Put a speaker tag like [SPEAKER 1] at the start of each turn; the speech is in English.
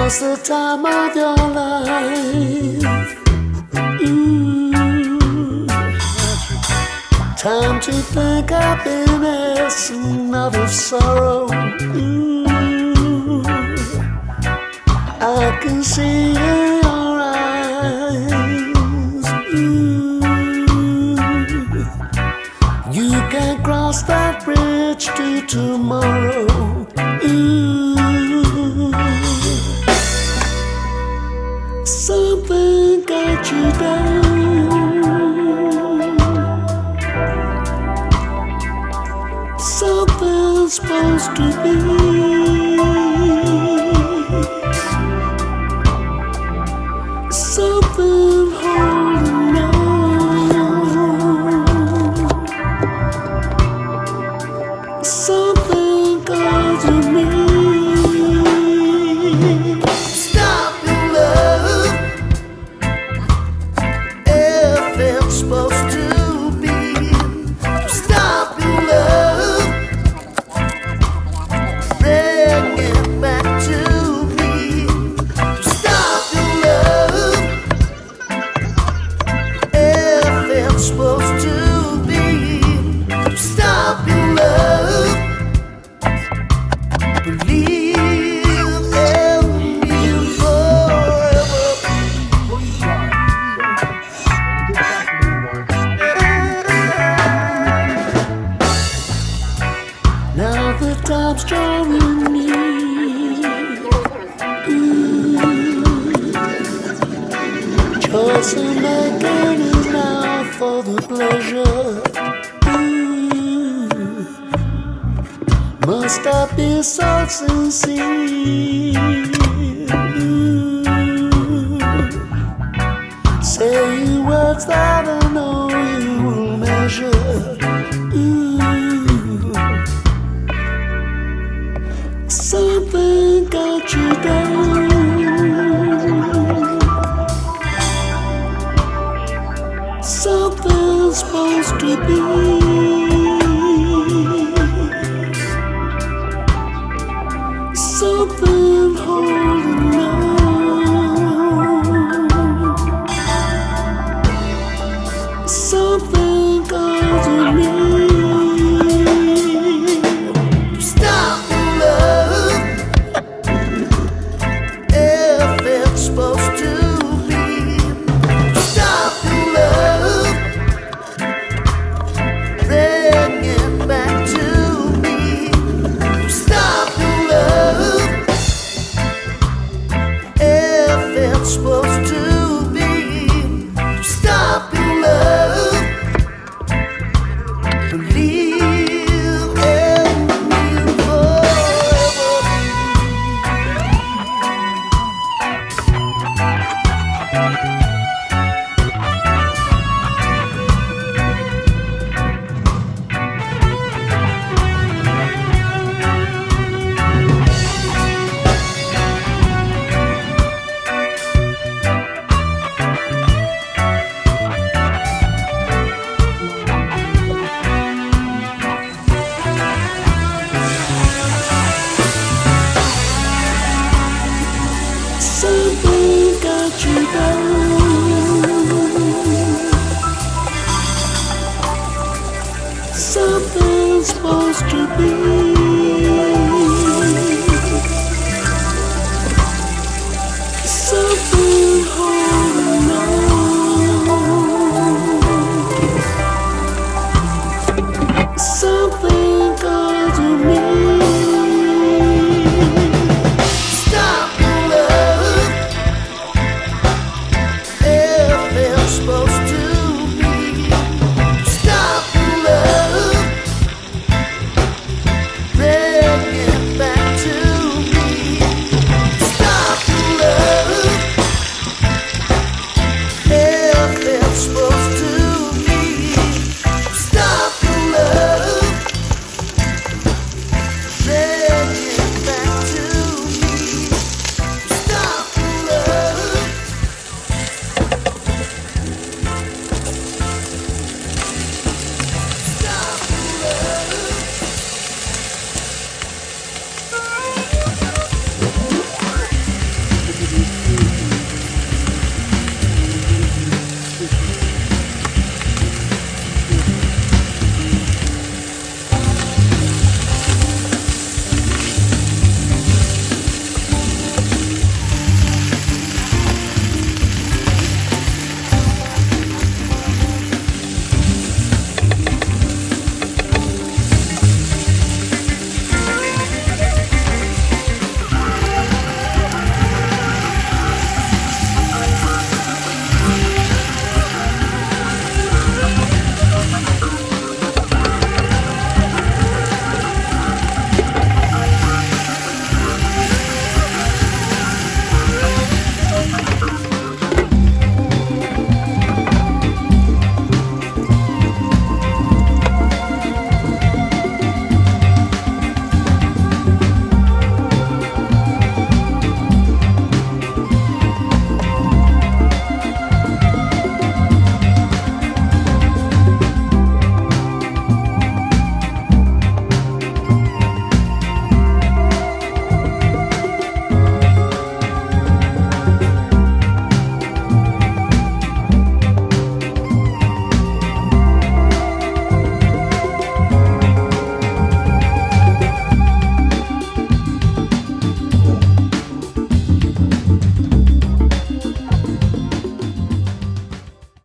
[SPEAKER 1] Now's the time of your life. Time to think happiness and not of sorrow. I can see in your eyes. You can cross that bridge to tomorrow. Something got you down. Something's supposed to be. Something holding on. Something calls to me. Stop your love if it's supposed to be. Stop your love, bring it back to me. Stop your love if it's supposed to be. Stop your love, believe in me forever. Now the time's drawing near. Choice I'm making is now for the pleasure. Must I be so sincere? Say words that I know you will measure. Something got you down. Something's supposed to be. Something holding on. Something calls to me. Stop your love if it's supposed to be. Stop your love, bring it back to me. Stop your love if it's supposed to be. Stop your love, believe in me forever. Something got you down. Something's supposed to be.